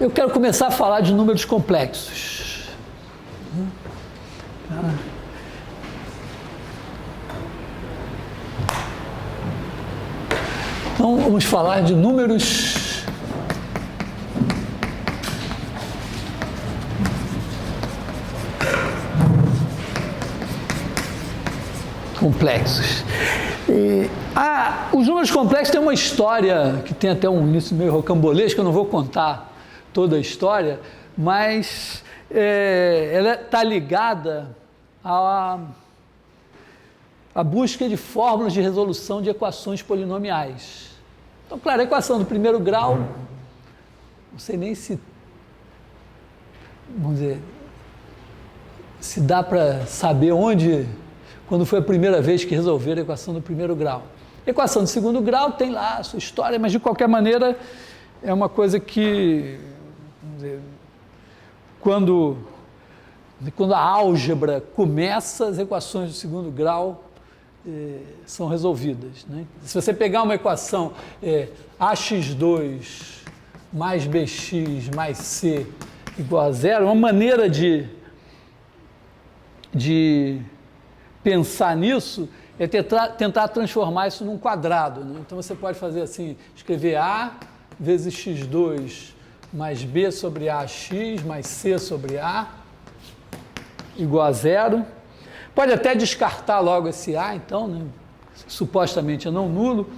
Eu quero começar a falar de números complexos. Então, vamos falar de números complexos. Os números complexos têm uma história que tem até um início meio rocambolesco, eu não vou contar toda a história, mas ela está ligada à busca de fórmulas de resolução de equações polinomiais. Então, claro, a equação do primeiro grau, não sei nem se, vamos dizer, se dá para saber quando foi a primeira vez que resolveram a equação do primeiro grau. A equação do segundo grau tem lá a sua história, mas de qualquer maneira é uma coisa que, vamos dizer, quando a álgebra começa, as equações do segundo grau são resolvidas, né? Se você pegar uma equação ax2 mais bx mais c igual a zero, uma maneira de pensar nisso é tentar transformar isso num quadrado, né? Então você pode fazer assim, escrever a vezes x2 mais b sobre ax mais c sobre a igual a zero. Pode até descartar logo esse a, então, né? Supostamente é não nulo.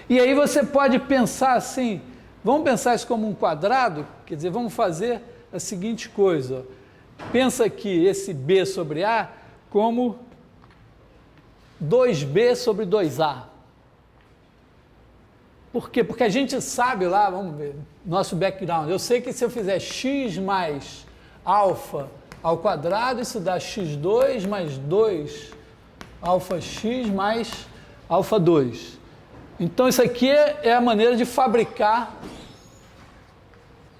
E aí você pode pensar assim, vamos pensar isso como um quadrado, quer dizer, vamos fazer a seguinte coisa, ó. Pensa aqui esse b sobre a como 2b sobre 2a. Por quê? Porque a gente sabe lá, vamos ver, nosso background, eu sei que se eu fizer x mais alfa ao quadrado, isso dá x2 mais 2 alfa x mais alfa 2. Então isso aqui é a maneira de fabricar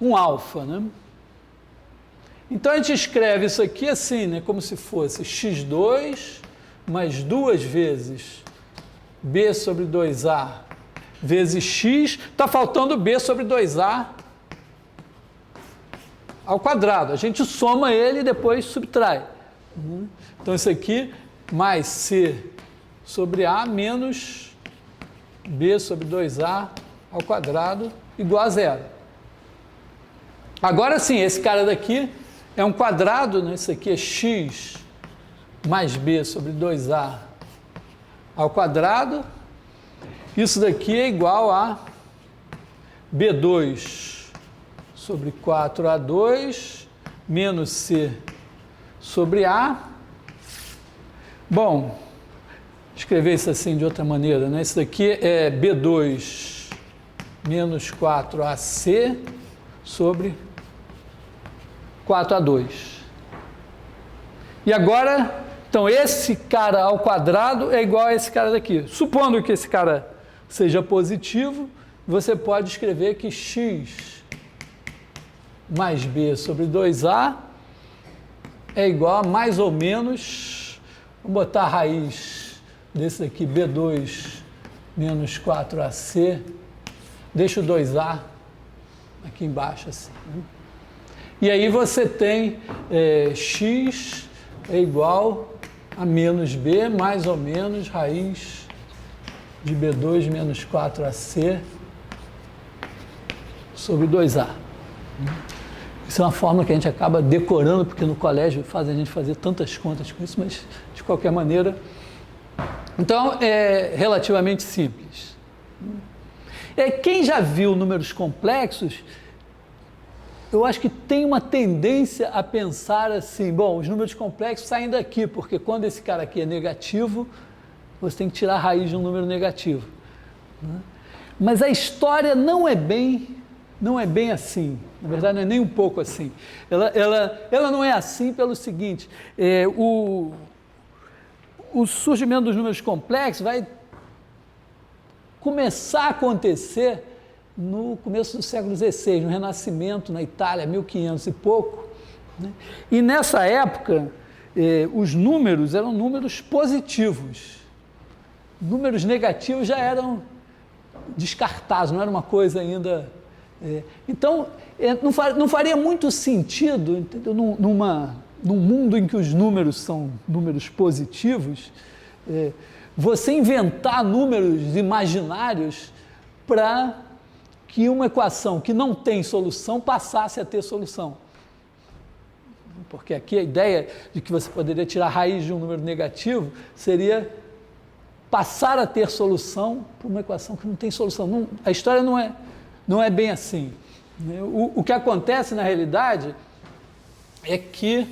um alfa, né? Então a gente escreve isso aqui assim, né, como se fosse x2 mais 2 vezes b sobre 2a vezes x, está faltando b sobre 2a ao quadrado. A gente soma ele e depois subtrai. Então isso aqui mais c sobre a menos b sobre 2a ao quadrado igual a zero. Agora sim, esse cara daqui é um quadrado, né? Isso aqui é x mais b sobre 2a ao quadrado. Isso daqui é igual a b2 sobre 4a2 menos c sobre a. Bom, escrever isso assim de outra maneira, né? Isso daqui é b2 menos 4ac sobre 4a2. E agora, então, esse cara ao quadrado é igual a esse cara daqui. Supondo que esse cara seja positivo, você pode escrever que x mais b sobre 2a é igual a mais ou menos, vamos botar a raiz desse daqui, b2 menos 4ac, deixa o 2a aqui embaixo assim, né? E aí você tem x é igual a menos b mais ou menos raiz de b2 menos 4ac sobre 2a. Isso é uma fórmula que a gente acaba decorando, porque no colégio fazem a gente fazer tantas contas com isso, mas de qualquer maneira. Então, é relativamente simples. Quem já viu números complexos, eu acho que tem uma tendência a pensar assim, bom, os números complexos saem daqui, porque quando esse cara aqui é negativo, você tem que tirar a raiz de um número negativo, né? Mas a história não é bem assim, na verdade não é nem um pouco assim. Ela não é assim pelo seguinte, o surgimento dos números complexos vai começar a acontecer no começo do século XVI, no Renascimento, na Itália, 1500 e pouco, né? E nessa época, os números eram números positivos. Números negativos já eram descartados, não era uma coisa ainda Então, não faria muito sentido, entendeu? Num mundo em que os números são números positivos, você inventar números imaginários para que uma equação que não tem solução passasse a ter solução. Porque aqui a ideia de que você poderia tirar a raiz de um número negativo seria passar a ter solução para uma equação que não tem solução. A história não é bem assim. O que acontece na realidade é que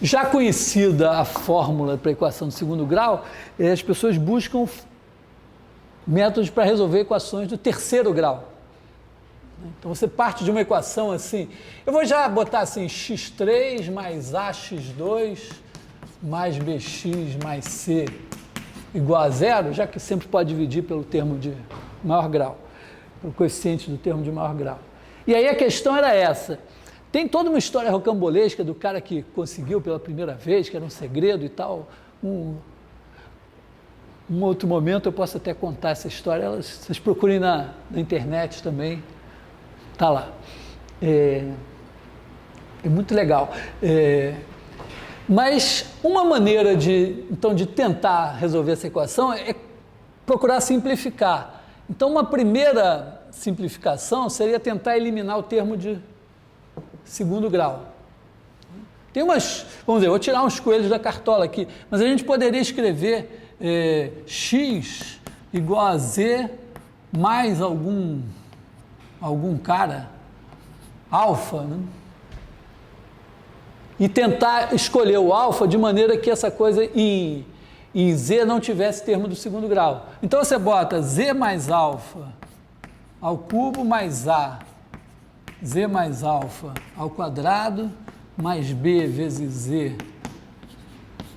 já conhecida a fórmula para a equação de segundo grau, as pessoas buscam métodos para resolver equações do terceiro grau. Então você parte de uma equação assim, eu vou já botar assim, x3 mais ax2 mais bx mais c igual a zero, já que sempre pode dividir pelo termo de maior grau, pelo coeficiente do termo de maior grau. E aí a questão era essa. Tem toda uma história rocambolesca do cara que conseguiu pela primeira vez, que era um segredo e tal. Um outro momento eu posso até contar essa história, vocês procurem na internet também, está lá. É muito legal. Mas uma maneira de tentar resolver essa equação é procurar simplificar. Então, uma primeira simplificação seria tentar eliminar o termo de segundo grau. Tem vamos dizer, vou tirar uns coelhos da cartola aqui, mas a gente poderia escrever x igual a z mais algum cara, alfa, né? E tentar escolher o alfa de maneira que essa coisa em z não tivesse termo do segundo grau. Então você bota z mais alfa ao cubo mais a, z mais alfa ao quadrado, mais b vezes z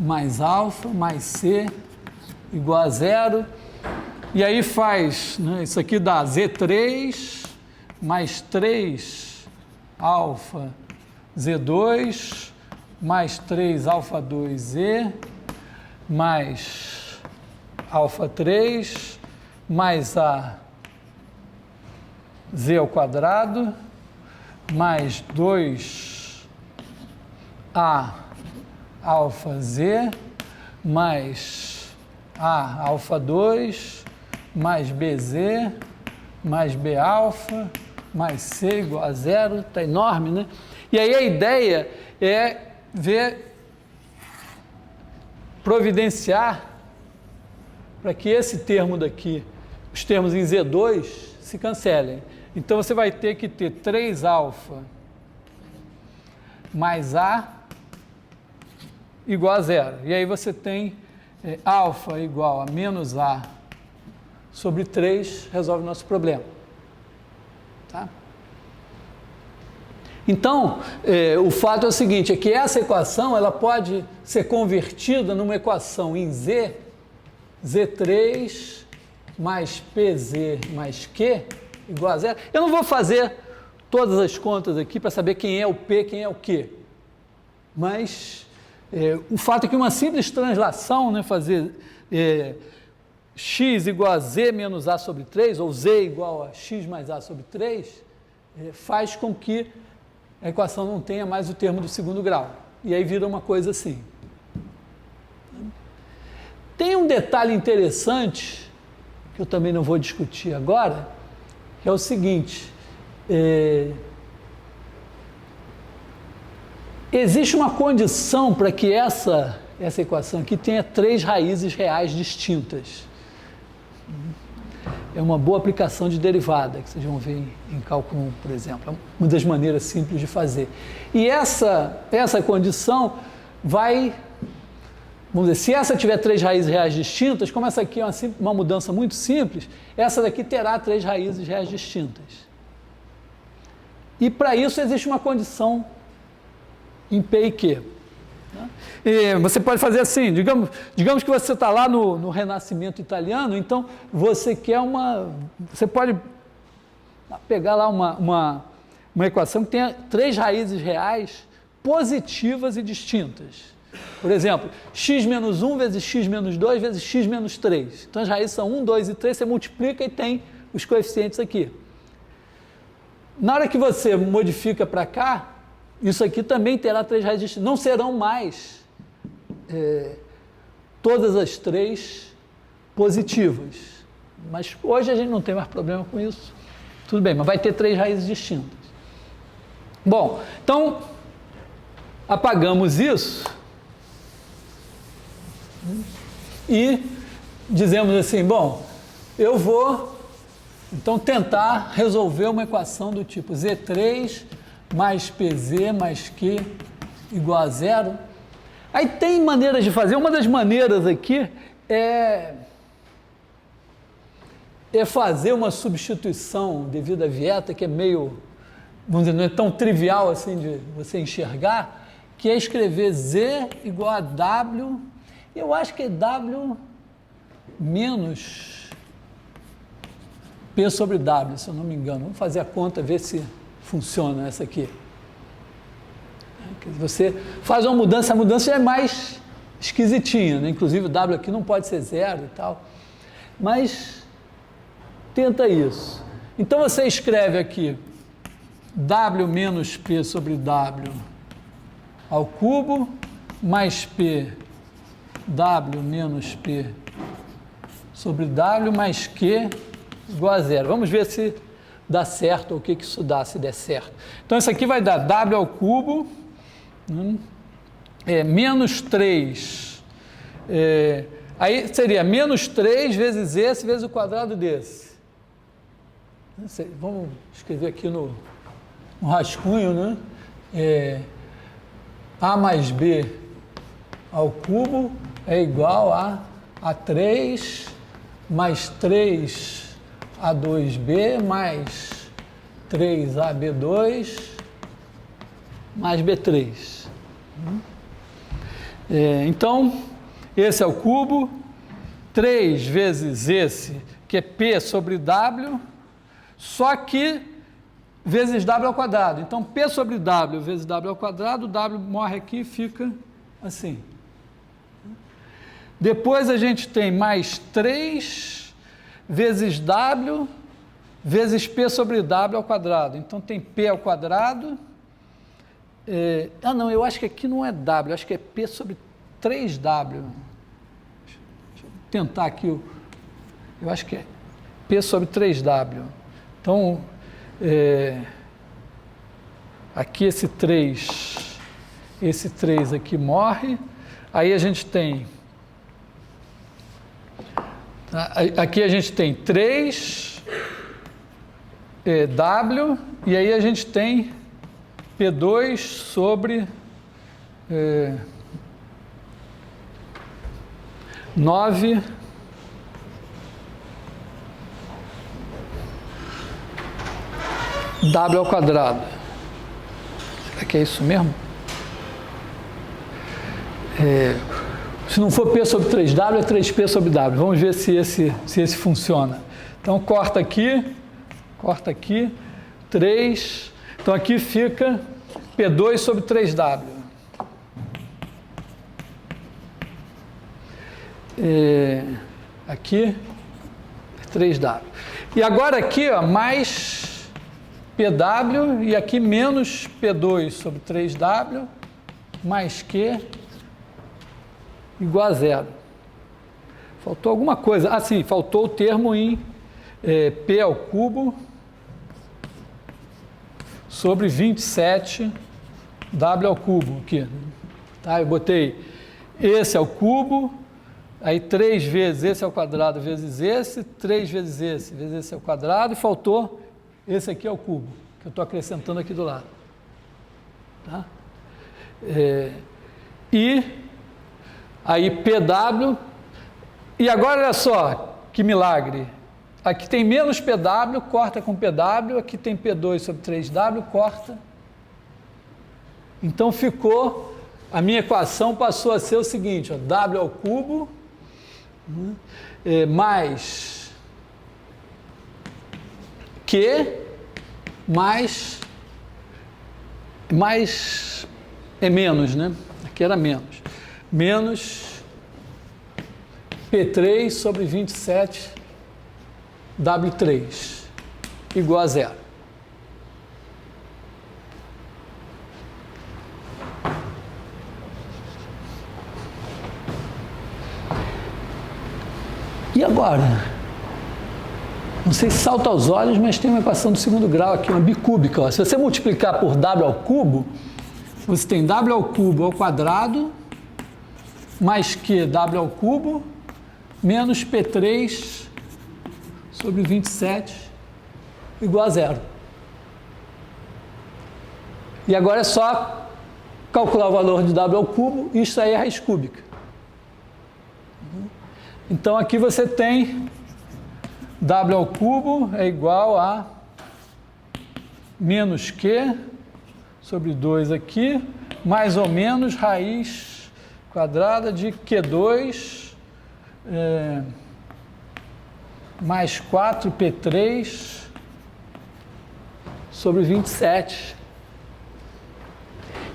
mais alfa, mais c, igual a zero. E aí faz, né, isso aqui dá z3 mais 3 alfa z2 mais 3 alfa 2z mais alfa 3 mais a z ao quadrado mais 2a alfa z mais a alfa 2 mais bz mais b alfa mais c igual a zero, está enorme, né? E aí a ideia é providenciar para que esse termo daqui, os termos em Z2, se cancelem. Então você vai ter que ter 3 alfa mais a igual a zero. E aí você tem alfa igual a menos a sobre 3, resolve o nosso problema. Tá? Então, o fato é o seguinte, é que essa equação ela pode ser convertida numa equação em z, z3 mais pz mais q igual a zero. Eu não vou fazer todas as contas aqui para saber quem é o p, quem é o q, mas o fato é que uma simples translação, né, fazer x igual a z menos a sobre 3, ou z igual a x mais a sobre 3, faz com que a equação não tenha mais o termo do segundo grau. E aí vira uma coisa assim. Tem um detalhe interessante, que eu também não vou discutir agora, que é o seguinte, existe uma condição para que essa equação aqui tenha 3 raízes reais distintas. É uma boa aplicação de derivada, que vocês vão ver em cálculo 1, por exemplo. É uma das maneiras simples de fazer. E essa condição vai, vamos dizer, se essa tiver 3 raízes reais distintas, como essa aqui é uma mudança muito simples, essa daqui terá 3 raízes reais distintas. E para isso existe uma condição em P e Q. E você pode fazer assim, digamos que você está lá no Renascimento italiano, então você quer você pode pegar lá uma equação que tenha 3 raízes reais positivas e distintas. Por exemplo, x menos 1 vezes x menos 2 vezes x menos 3. Então as raízes são 1, 2 e 3, você multiplica e tem os coeficientes aqui. Na hora que você modifica para cá, isso aqui também terá 3 raízes distintas. Não serão mais todas as 3 positivas. Mas hoje a gente não tem mais problema com isso. Tudo bem, mas vai ter 3 raízes distintas. Bom, então, apagamos isso e dizemos assim, bom, eu vou, então, tentar resolver uma equação do tipo Z3 mais PZ mais Q igual a zero. Aí tem maneiras de fazer, uma das maneiras aqui é fazer uma substituição devido à vieta, que é meio, vamos dizer, não é tão trivial assim de você enxergar, que é escrever Z igual a W, eu acho que é W menos P sobre W, se eu não me engano. Vamos fazer a conta, ver se funciona essa aqui. Você faz uma mudança, a mudança já é mais esquisitinha, né? Inclusive o W aqui não pode ser zero e tal, mas tenta isso. Então você escreve aqui W menos P sobre W ao cubo, mais P, W menos P sobre W, mais Q igual a zero. Vamos ver se dá certo, ou o que isso dá, se der certo. Então isso aqui vai dar W ao cubo, menos 3, aí seria menos 3 vezes esse, vezes o quadrado desse. Vamos escrever aqui no rascunho, né? A mais B ao cubo é igual a 3 mais 3A2B mais 3AB2 mais B3. Então, esse é o cubo, 3 vezes esse, que é P sobre W, só que vezes W ao quadrado. Então, P sobre W vezes W ao quadrado, W morre aqui e fica assim. Depois a gente tem mais 3 vezes W vezes P sobre W ao quadrado. Então, tem P ao quadrado. Não, eu acho que aqui não é W, eu acho que é P sobre 3W. Deixa eu tentar aqui. Eu acho que é P sobre 3W. Então, aqui esse 3 aqui morre. Aí a gente tem... Aqui a gente tem 3 W, e aí a gente tem P2 sobre 9 W ao quadrado. Será que é isso mesmo? Se não for P sobre 3W, é 3P sobre W. Vamos ver se esse funciona. Então, corta aqui, 3. Então, aqui fica P2 sobre 3W. Aqui, 3W. E agora aqui, ó, mais PW, e aqui menos P2 sobre 3W, mais Q, igual a zero. Faltou alguma coisa. Ah, sim, faltou o termo em P ao cubo sobre 27 W ao cubo aqui. Tá, eu botei esse ao cubo, aí 3 vezes esse ao quadrado vezes esse, 3 vezes esse ao quadrado, e faltou esse aqui ao cubo, que eu estou acrescentando aqui do lado. Tá? E aí PW, e agora olha só, que milagre, aqui tem menos PW, corta com PW, aqui tem P2 sobre 3W, corta, então ficou, a minha equação passou a ser o seguinte, ó, W ao cubo, mais Q, mais é menos, né? Aqui era menos. menos P3 sobre 27 W3 igual a zero. E agora? Não sei se salta aos olhos, mas tem uma equação do segundo grau aqui, uma bicúbica. Ó. Se você multiplicar por W ao cubo, você tem W ao cubo ao quadrado mais Q W ao cubo menos P3 sobre 27 igual a zero. E agora é só calcular o valor de W ao cubo e extrair a raiz cúbica. Então aqui você tem W ao cubo é igual a menos Q sobre 2 aqui, mais ou menos raiz quadrada de Q2 mais 4P3 sobre 27.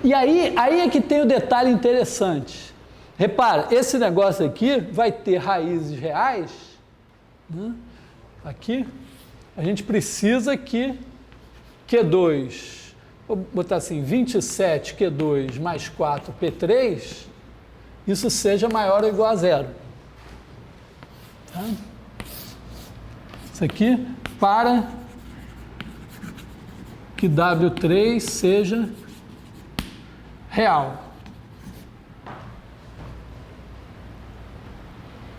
E aí é que tem o detalhe interessante. Repara, esse negócio aqui vai ter raízes reais, né? Aqui, a gente precisa que Q2, vou botar assim, 27 Q2 mais 4 P3, isso seja maior ou igual a zero. Tá? Isso aqui para que W3 seja real.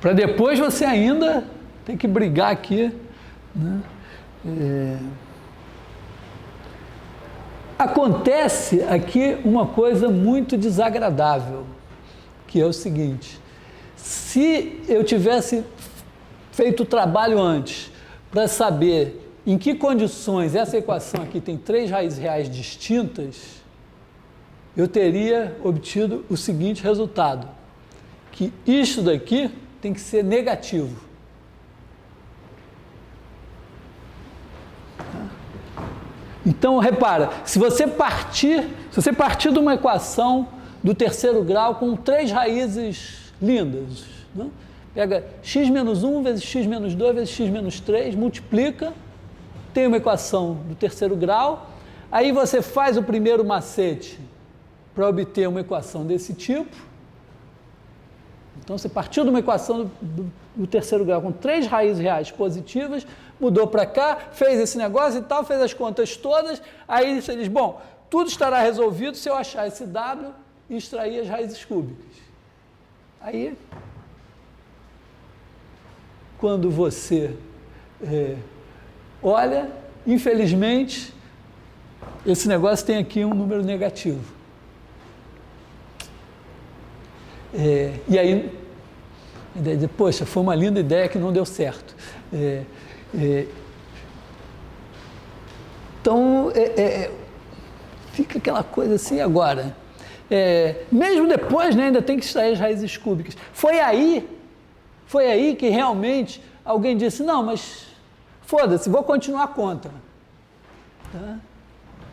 Para depois você ainda tem que brigar aqui, né? Acontece aqui uma coisa muito desagradável, que é o seguinte: se eu tivesse feito o trabalho antes para saber em que condições essa equação aqui tem três raízes reais distintas, eu teria obtido o seguinte resultado, que isto daqui tem que ser negativo. Então, repara, se você partir de uma equação do terceiro grau com três raízes lindas, né? Pega x menos 1 vezes x menos 2 vezes x menos 3, multiplica, tem uma equação do terceiro grau, aí você faz o primeiro macete para obter uma equação desse tipo. Então, você partiu de uma equação do terceiro grau com três raízes reais positivas, mudou para cá, fez esse negócio e tal, fez as contas todas, aí você diz, bom, tudo estará resolvido se eu achar esse W e extrair as raízes cúbicas. Aí, quando você olha, infelizmente, esse negócio tem aqui um número negativo. E aí, poxa, foi uma linda ideia que não deu certo. Então, fica aquela coisa assim agora. Mesmo depois, né, ainda tem que extrair as raízes cúbicas. Foi aí que realmente alguém disse, não, mas foda-se, vou continuar a conta. Tá?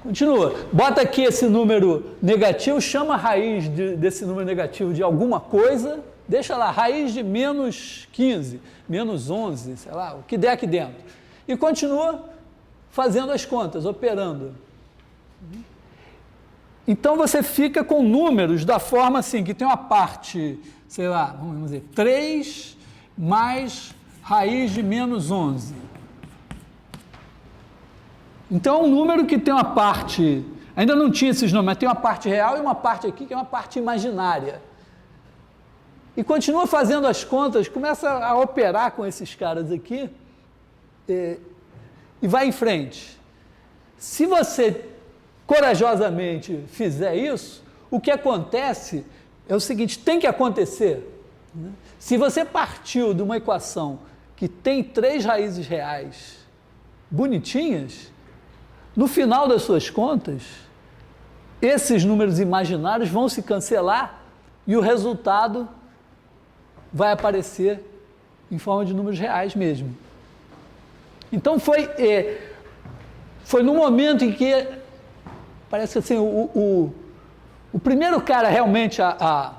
Continua. Bota aqui esse número negativo, chama a raiz desse número negativo de alguma coisa, deixa lá, raiz de menos 15, menos 11, sei lá, o que der aqui dentro. E continua fazendo as contas, operando. Então você fica com números da forma assim, que tem uma parte, sei lá, vamos dizer, 3 mais raiz de menos 11. Então é um número que tem uma parte, ainda não tinha esses números, mas tem uma parte real e uma parte aqui que é uma parte imaginária. E continua fazendo as contas, começa a operar com esses caras aqui e vai em frente. Se você corajosamente fizer isso, o que acontece é o seguinte, tem que acontecer. Né? Se você partiu de uma equação que tem três raízes reais bonitinhas, no final das suas contas, esses números imaginários vão se cancelar e o resultado vai aparecer em forma de números reais mesmo. Então foi no momento em que parece assim, o primeiro cara realmente a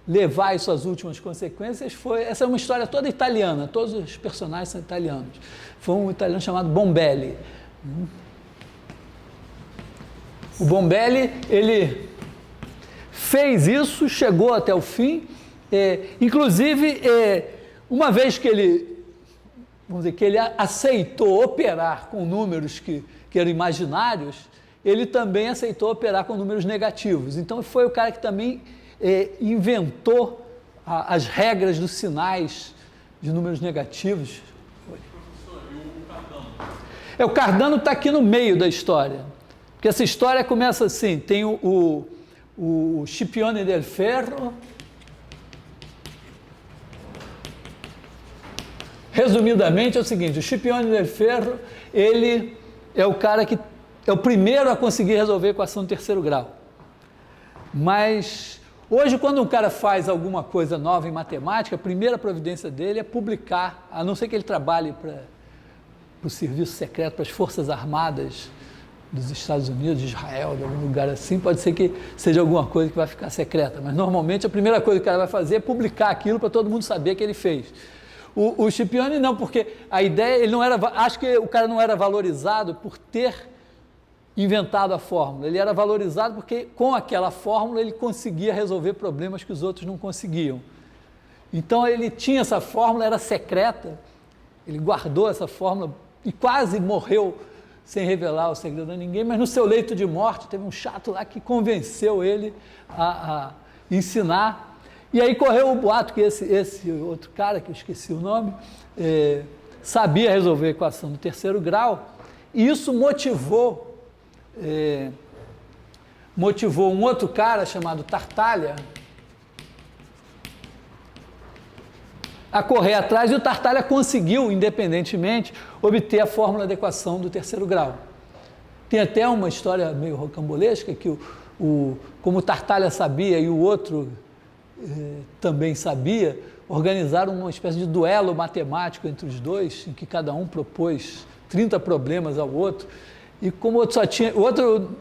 levar isso às últimas consequências essa é uma história toda italiana, todos os personagens são italianos. Foi um italiano chamado Bombelli. O Bombelli, ele fez isso, chegou até o fim, inclusive, uma vez que ele, vamos dizer, que ele aceitou operar com números que eram imaginários, ele também aceitou operar com números negativos. Então, foi o cara que também inventou as regras dos sinais de números negativos. Professor, e o Cardano? O Cardano está aqui no meio da história, porque essa história começa assim, tem o Scipione del Ferro. Resumidamente é o seguinte, o Scipione del Ferro, ele é o cara que é o primeiro a conseguir resolver a equação do terceiro grau. Mas hoje, quando um cara faz alguma coisa nova em matemática, a primeira providência dele é publicar, a não ser que ele trabalhe para o serviço secreto, para as Forças Armadas dos Estados Unidos, de Israel, de algum lugar assim, pode ser que seja alguma coisa que vai ficar secreta, mas normalmente a primeira coisa que o cara vai fazer é publicar aquilo para todo mundo saber que ele fez. O Scipione não, porque a ideia, ele não era, acho que o cara não era valorizado por ter inventado a fórmula, ele era valorizado porque com aquela fórmula ele conseguia resolver problemas que os outros não conseguiam. Então ele tinha essa fórmula, era secreta, ele guardou essa fórmula e quase morreu sem revelar o segredo a ninguém, mas no seu leito de morte teve um chato lá que convenceu ele a ensinar. E aí correu o boato que esse outro cara, que eu esqueci o nome, sabia resolver a equação do terceiro grau, e isso motivou um outro cara chamado Tartaglia a correr atrás, e o Tartaglia conseguiu, independentemente, obter a fórmula da equação do terceiro grau. Tem até uma história meio rocambolesca que como o Tartaglia sabia e o outro também sabia, organizaram uma espécie de duelo matemático entre os dois, em que cada um propôs 30 problemas ao outro, e como o outro,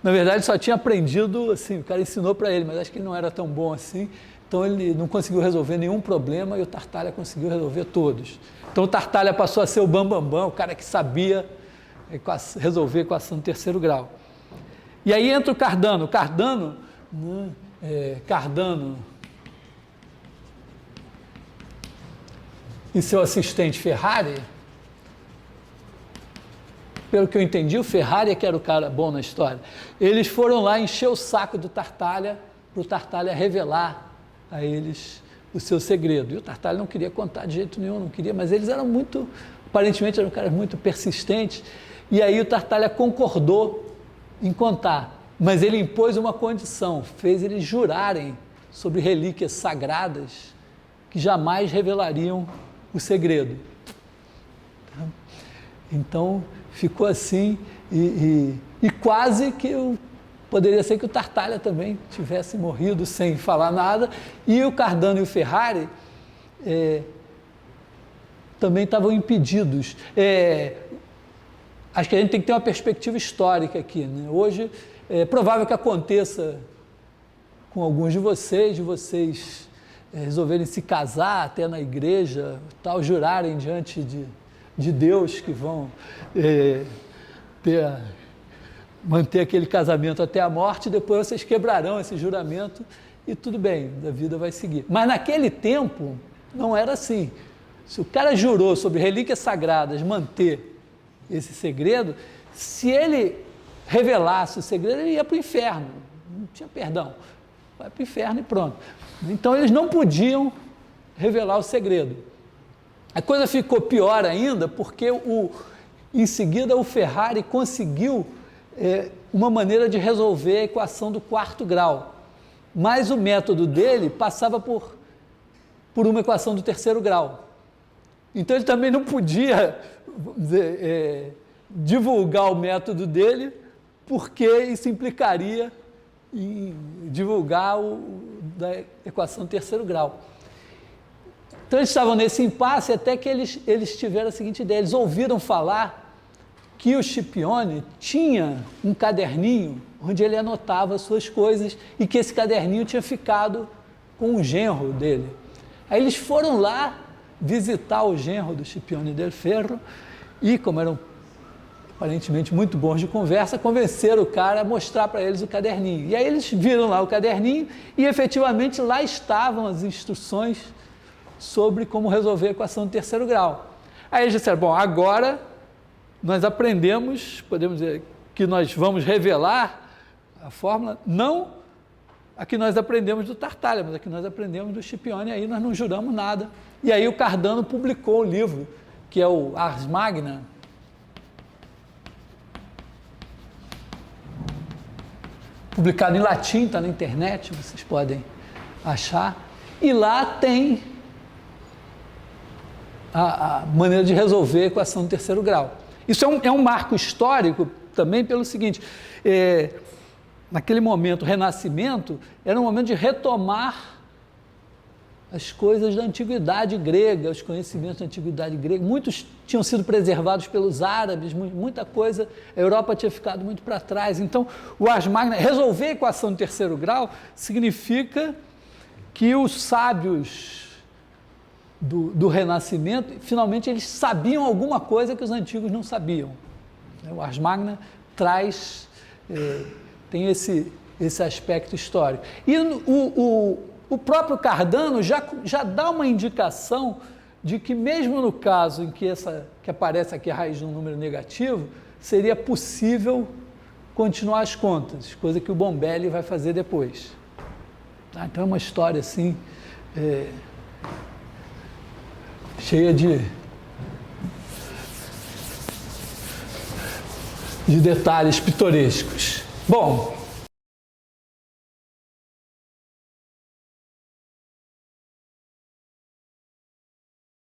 na verdade, só tinha aprendido, assim, o cara ensinou para ele, mas acho que ele não era tão bom assim, então ele não conseguiu resolver nenhum problema e o Tartaglia conseguiu resolver todos. Então o Tartaglia passou a ser o bambambam, o cara que sabia resolver a equação do terceiro grau. E aí entra o Cardano. Cardano e seu assistente Ferrari. Pelo que eu entendi, o Ferrari que era o cara bom na história. Eles foram lá encher o saco do Tartaglia, para o Tartaglia revelar a eles o seu segredo. E o Tartaglia não queria contar de jeito nenhum, não queria, mas eles eram aparentemente eram caras muito persistentes, e aí o Tartaglia concordou em contar, mas ele impôs uma condição, fez eles jurarem sobre relíquias sagradas que jamais revelariam o segredo. Então, ficou assim, e quase que poderia ser que o Tartaglia também tivesse morrido sem falar nada, e o Cardano e o Ferrari também estavam impedidos. Acho que a gente tem que ter uma perspectiva histórica aqui, né? Hoje, é provável que aconteça com alguns de vocês resolverem se casar até na igreja, tal, jurarem diante de Deus que vão manter aquele casamento até a morte, e depois vocês quebrarão esse juramento e tudo bem, a vida vai seguir. Mas naquele tempo não era assim. Se o cara jurou sobre relíquias sagradas manter esse segredo, se ele revelasse o segredo, ele ia para o inferno, não tinha perdão, vai para o inferno e pronto. Então eles não podiam revelar o segredo. A coisa ficou pior ainda porque em seguida o Ferrari conseguiu uma maneira de resolver a equação do quarto grau, mas o método dele passava por uma equação do terceiro grau. Então ele também não podia, vamos dizer, divulgar o método dele, porque isso implicaria em divulgar da equação do terceiro grau. Então eles estavam nesse impasse até que eles tiveram a seguinte ideia, eles ouviram falar que o Scipione tinha um caderninho onde ele anotava as suas coisas e que esse caderninho tinha ficado com o genro dele. Aí eles foram lá visitar o genro do Scipione del Ferro e, como eram aparentemente muito bons de conversa, convenceram o cara a mostrar para eles o caderninho. E aí eles viram lá o caderninho e, efetivamente, lá estavam as instruções sobre como resolver a equação de terceiro grau. Aí eles disseram, bom, agora nós aprendemos, podemos dizer, que nós vamos revelar a fórmula, não a que nós aprendemos do Tartaglia, mas a que nós aprendemos do Scipione, aí nós não juramos nada. E aí o Cardano publicou o livro, que é o Ars Magna, publicado em latim, está na internet, vocês podem achar, e lá tem a maneira de resolver a equação de terceiro grau. Isso é um marco histórico também pelo seguinte, naquele momento, o Renascimento, era um momento de retomar as coisas da antiguidade grega, os conhecimentos da antiguidade grega. Muitos tinham sido preservados pelos árabes, muita coisa, a Europa tinha ficado muito para trás. Então, o Ars Magna, resolver a equação de terceiro grau, significa que os sábios do Renascimento, finalmente, eles sabiam alguma coisa que os antigos não sabiam. O Ars Magna tem esse aspecto histórico. E o próprio Cardano já dá uma indicação de que, mesmo no caso em que aparece aqui a raiz de um número negativo, seria possível continuar as contas, coisa que o Bombelli vai fazer depois. Então é uma história assim, cheia de detalhes pitorescos. Bom,